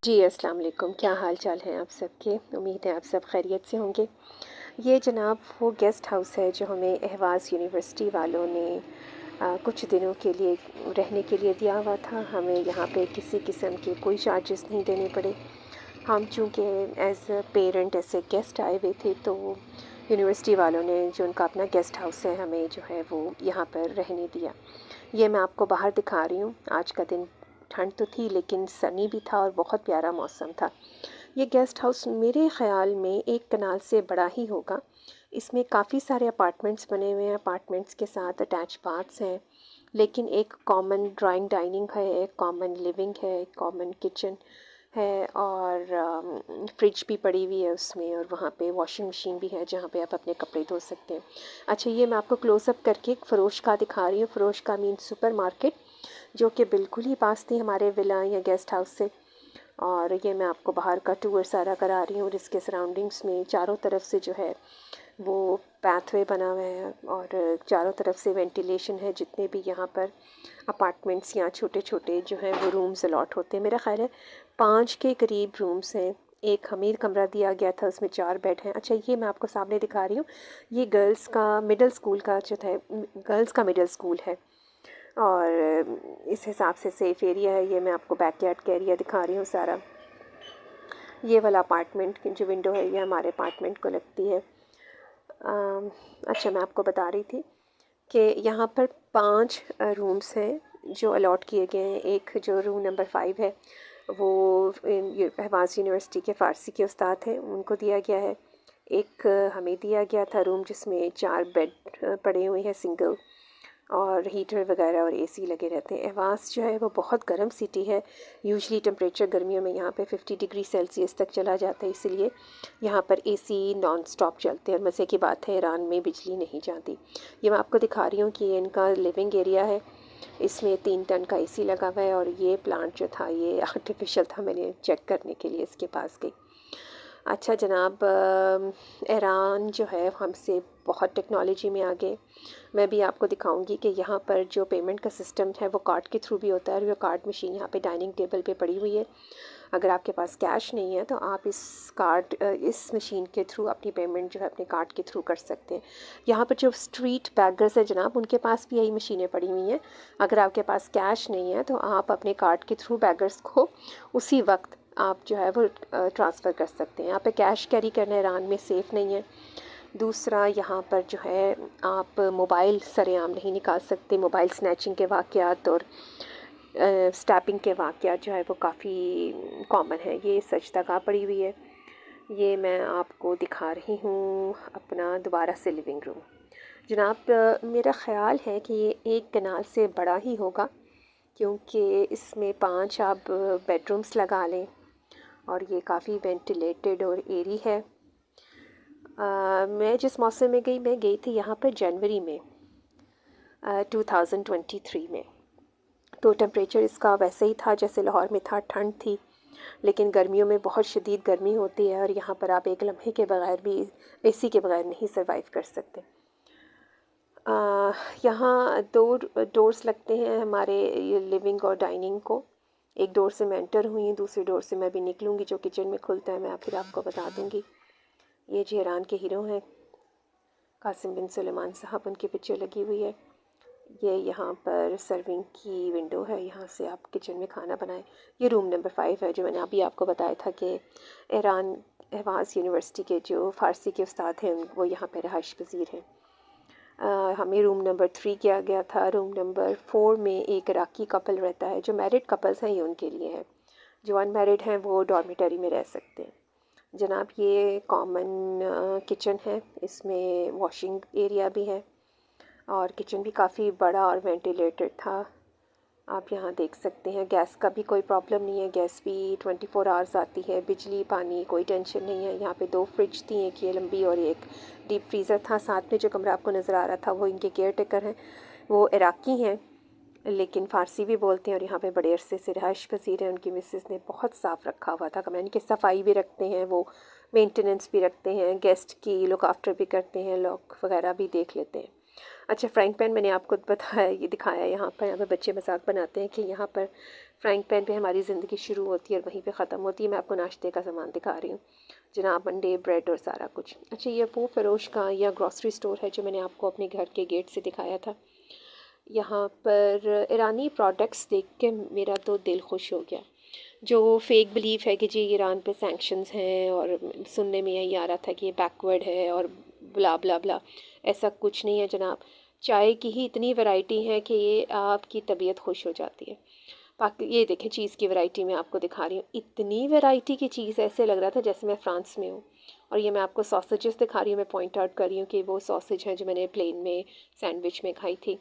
जी, अस्सलाम वालेकुम। क्या हाल चाल हैं आप सबके? उम्मीद है आप सब खैरियत से होंगे। ये जनाब वो गेस्ट हाउस है जो हमें अहवाज़ यूनिवर्सिटी वालों ने कुछ दिनों के लिए रहने के लिए दिया हुआ था। हमें यहाँ पे किसी किस्म के कोई चार्जेस नहीं देने पड़े। हम चूँकि एज़ अ पेरेंट ऐसे गेस्ट आए हुए थे, तो यूनिवर्सिटी वालों ने जो उनका अपना गेस्ट हाउस है हमें जो है वो यहाँ पर रहने दिया। ये मैं आपको बाहर दिखा रही हूँ। आज का दिन ठंड तो थी लेकिन सनी भी था और बहुत प्यारा मौसम था। ये गेस्ट हाउस मेरे ख़्याल में एक कनाल से बड़ा ही होगा। इसमें काफ़ी सारे अपार्टमेंट्स बने हुए हैं। अपार्टमेंट्स के साथ अटैच बाथ्स हैं, लेकिन एक कॉमन ड्राइंग डाइनिंग है, एक कॉमन लिविंग है, एक कॉमन किचन है और फ्रिज भी पड़ी हुई है उसमें, और वहाँ पे वॉशिंग मशीन भी है जहाँ पे आप अपने कपड़े धो सकते हैं। अच्छा, ये मैं आपको क्लोज़अप करके एक फ़रोश का दिखा रही हूँ। फ़रोश का मीन सुपर मार्केट, जो कि बिल्कुल ही पास थी हमारे विला या गेस्ट हाउस से। और ये मैं आपको बाहर का टूर सारा करा रही हूँ, और इसके सराउंडिंग्स में चारों तरफ से जो है वो पाथवे बना हुआ है और चारों तरफ से वेंटिलेशन है। जितने भी यहाँ पर अपार्टमेंट्स या छोटे छोटे जो हैं वो रूम्स अलॉट होते हैं, मेरा ख्याल है 5 के करीब रूम्स हैं। एक हमें कमरा दिया गया था, उसमें 4 बेड हैं। अच्छा, ये मैं आपको सामने दिखा रही हूँ। ये गर्ल्स का मिडिल स्कूल का जो है, गर्ल्स का मिडिल स्कूल है, और इस हिसाब से सेफ़ एरिया है। ये मैं आपको बैकयार्ड का एरिया दिखा रही हूँ सारा। ये वाला अपार्टमेंट की जो विंडो है ये हमारे अपार्टमेंट को लगती है। अच्छा, मैं आपको बता रही थी कि यहाँ पर 5 रूम्स हैं जो अलॉट किए गए हैं। एक जो रूम नंबर 5 है वो अहवाज़ यूनिवर्सिटी के फ़ारसी के उस्ताद हैं, उनको दिया गया है। एक हमें दिया गया था रूम जिसमें 4 बेड पड़े हुए हैं सिंगल, और हीटर वगैरह और एसी लगे रहते हैं। अहवाज़ जो है वो बहुत गर्म सिटी है। यूजली टेम्परेचर गर्मियों में यहाँ पे 50 डिग्री सेल्सियस तक चला जाता है, इसलिए यहाँ पर एसी नॉन स्टॉप चलते हैं। और मज़े की बात है, ईरान में बिजली नहीं जाती। ये मैं आपको दिखा रही हूँ कि ये इनका लिविंग एरिया है। इसमें 3 टन का एसी लगा हुआ है, और ये प्लांट जो था ये आर्टिफिशियल था। मैंने चेक करने के लिए इसके पास गई। अच्छा जनाब, ईरान जो है हमसे बहुत टेक्नोलॉजी में आगे। मैं भी आपको दिखाऊंगी कि यहाँ पर जो पेमेंट का सिस्टम है वो कार्ड के थ्रू भी होता है, और वो कार्ड मशीन यहाँ पे डाइनिंग टेबल पे पड़ी हुई है। अगर आपके पास कैश नहीं है तो आप इस मशीन के थ्रू अपनी पेमेंट जो है अपने कार्ड के थ्रू कर सकते हैं। यहाँ पर जो स्ट्रीट बैगर्स है जनाब, उनके पास भी यही मशीनें पड़ी हुई हैं। अगर आपके पास कैश नहीं है तो आप अपने कार्ड के थ्रू बैगर्स को उसी वक्त आप जो है वो ट्रांसफ़र कर सकते हैं। यहाँ पे कैश कैरी करना ईरान में सेफ़ नहीं है। दूसरा, यहाँ पर जो है आप मोबाइल सरेआम नहीं निकाल सकते। मोबाइल स्नैचिंग के वाक़यात और स्टैपिंग के वाक़यात जो है वो काफ़ी कॉमन है। ये सच जगह पड़ी हुई है। ये मैं आपको दिखा रही हूँ अपना दोबारा से लिविंग रूम। जनाब, मेरा ख़्याल है कि ये एक कनाल से बड़ा ही होगा, क्योंकि इसमें 5 आप बेडरूम्स लगा लें, और ये काफ़ी वेंटिलेटेड और एरी है। मैं जिस मौसम में गई, मैं गई थी यहाँ पर जनवरी में 2023 में। तो टेम्परेचर इसका वैसे ही था जैसे लाहौर में था, ठंड थी, लेकिन गर्मियों में बहुत शदीद गर्मी होती है, और यहाँ पर आप एक लम्हे के बगैर भी, एसी के बगैर नहीं सर्वाइव कर सकते। यहाँ 2 डोर्स लगते हैं हमारे ये लिविंग और डाइनिंग को। एक डोर से मैं एंटर हुई, दूसरे डोर से मैं भी निकलूँगी। जो किचन में खुलता है मैं फिर आपको बता दूँगी। ये जी ईरान के हीरो हैं कासिम बिन सुलेमान साहब, उनकी पिक्चर लगी हुई है। ये यहाँ पर सर्विंग की विंडो है, यहाँ से आप किचन में खाना बनाएं। ये रूम नंबर 5 है जो मैंने अभी आपको बताया था कि ईरान अहवाज़ यूनिवर्सिटी के जो फ़ारसी के उस्ताद हैं वो यहाँ पर रहाइश पज़ीर हैं। हमें रूम नंबर 3 किया गया था। रूम नंबर 4 में एक इराकी कपल रहता है। जो मैरिड कपल्स हैं ये उनके लिए है, जो अनमैरिड हैं वो डॉर्मेटरी में रह सकते हैं। जनाब, ये कॉमन किचन है, इसमें वॉशिंग एरिया भी है, और किचन भी काफ़ी बड़ा और वेंटिलेटेड था। आप यहाँ देख सकते हैं। गैस का भी कोई प्रॉब्लम नहीं है, गैस भी 24 आवर्स आती है। बिजली पानी कोई टेंशन नहीं है। यहाँ पे 2 फ्रिज थी, एक ये लंबी और एक डीप फ्रीज़र था। साथ में जो कमरा आपको नज़र आ रहा था वो इनके केयर टेकर हैं, वो इराकी हैं लेकिन फ़ारसी भी बोलते हैं, और यहाँ पे बड़े अरसे से रहाइश पज़ीर हैं। उनकी मिसेस ने बहुत साफ़ रखा हुआ था कमरा। इनकी सफाई भी रखते हैं वो, मेंटेनेंस भी रखते हैं, गेस्ट की लुक आफ्टर भी करते हैं, लॉक वगैरह भी देख लेते हैं। अच्छा, फ्राइंग पैन मैंने आपको बताया, ये दिखाया यहाँ पर बच्चे मजाक बनाते हैं कि यहाँ पर फ्राइंग पैन पे हमारी ज़िंदगी शुरू होती है और वहीं पे ख़त्म होती है। मैं आपको नाश्ते का सामान दिखा रही हूँ, जनाब अंडे, ब्रेड और सारा कुछ। अच्छा, ये वो फ़रोश का या ग्रॉसरी स्टोर है जो मैंने आपको अपने घर के गेट से दिखाया था। यहाँ पर ईरानी प्रोडक्ट्स देख के मेरा तो दिल खुश हो गया। जो फेक बिलीव है कि जी ईरान पे सैंक्शंस हैं, और सुनने में यही आ रहा था कि ये बैकवर्ड है और ब्ला ब्ला ब्ला, ऐसा कुछ नहीं है जनाब। चाय की ही इतनी वैरायटी है कि ये आपकी तबीयत खुश हो जाती है। बाकी ये देखें, चीज़ की वैरायटी मैं आपको दिखा रही हूँ। इतनी वैरायटी की चीज़, ऐसे लग रहा था जैसे मैं फ्रांस में हूँ। और ये मैं आपको सॉसेजेस दिखा रही हूँ, मैं पॉइंट आउट कर रही हूँ कि वो सॉसेज हैं जो मैंने प्लेन में सैंडविच में खाई थी।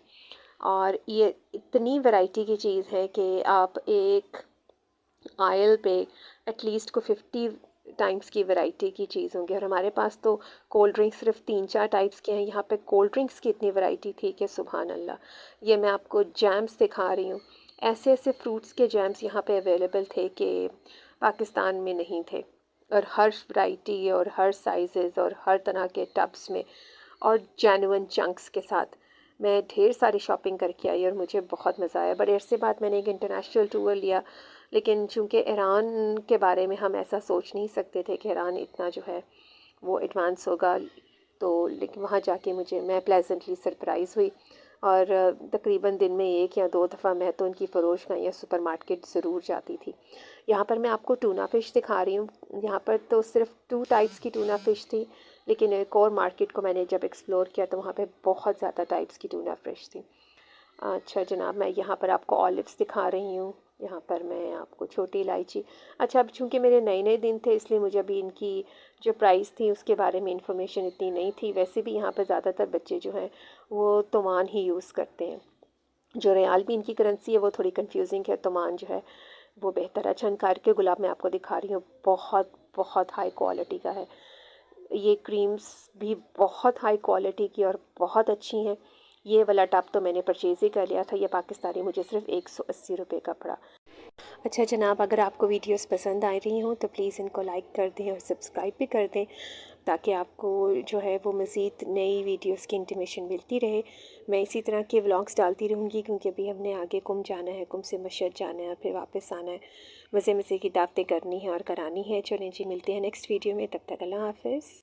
और ये इतनी वैरायटी की चीज़ है कि आप एक आयल पे एटलीस्ट को 50 टाइम्स की वैरायटी की चीज़ होंगी। और हमारे पास तो कोल्ड ड्रिंक्स सिर्फ 3-4 टाइप्स के हैं, यहाँ पे कोल्ड ड्रिंक्स की इतनी वैरायटी थी कि सुभान अल्लाह। ये मैं आपको जैम्स दिखा रही हूँ। ऐसे ऐसे फ्रूट्स के जैम्स यहाँ पे अवेलेबल थे कि पाकिस्तान में नहीं थे। और हर वैरायटी और हर साइजेस और हर तरह के टब्स में, और जेन्युइन चंक्स के साथ मैं ढेर सारी शॉपिंग करके आई और मुझे बहुत मज़ा आया। बड़े अरसे बाद मैंने एक इंटरनेशनल टूर लिया, लेकिन चूंकि ईरान के बारे में हम ऐसा सोच नहीं सकते थे कि ईरान इतना जो है वो एडवांस होगा, तो लेकिन वहाँ जाके मैं प्लेजेंटली सरप्राइज़ हुई। और तकरीबन दिन में 1 या 2 दफ़ा मैं तो उनकी फ़रोश या सुपरमार्केट ज़रूर जाती थी। यहाँ पर मैं आपको टूना फ़िश दिखा रही हूँ। यहाँ पर तो सिर्फ 2 टाइप्स की टूना फ़िश थी, लेकिन एक और मार्केट को मैंने जब एक्सप्लोर किया तो वहाँ पे बहुत ज़्यादा टाइप्स की टूना फ़िश थी। अच्छा जनाब, मैं यहाँ पर आपको ऑलिव्स दिखा रही हूँ। यहाँ पर मैं आपको छोटी इलायची। अच्छा, अब चूँकि मेरे नए नए दिन थे, इसलिए मुझे अभी इनकी जो प्राइस थी उसके बारे में इंफॉर्मेशन इतनी नहीं थी। वैसे भी यहाँ पर ज़्यादातर बच्चे जो हैं वो तोमान ही यूज़ करते हैं। जो रियाल भी इनकी करेंसी है वो थोड़ी कंफ्यूजिंग है, तोमान जो है वो बेहतर है। अच्छा, इनकार के गुलाब मैं आपको दिखा रही हूँ, बहुत बहुत हाई क्वालिटी का है। ये क्रीम्स भी बहुत हाई क्वालिटी की और बहुत अच्छी हैं। ये वाला टब तो मैंने परचेज़ ही कर लिया था, ये पाकिस्तानी मुझे सिर्फ 180 रुपये का पड़ा। अच्छा जनाब, अगर आपको वीडियोस पसंद आ रही हों तो प्लीज़ इनको लाइक कर दें और सब्सक्राइब भी कर दें, ताकि आपको जो है वो मज़ीद नई वीडियोस की इंटीमेशन मिलती रहे। मैं इसी तरह के व्लॉग्स डालती रहूँगी, क्योंकि अभी हमने आगे कुम जाना है, कुम से मशहद जाना है, फिर वापस आना है, मज़े मज़े की दावतें करनी है और करानी है। चलें जी, मिलते हैं नेक्स्ट वीडियो में, तब तक अल्लाह हाफ़िज़।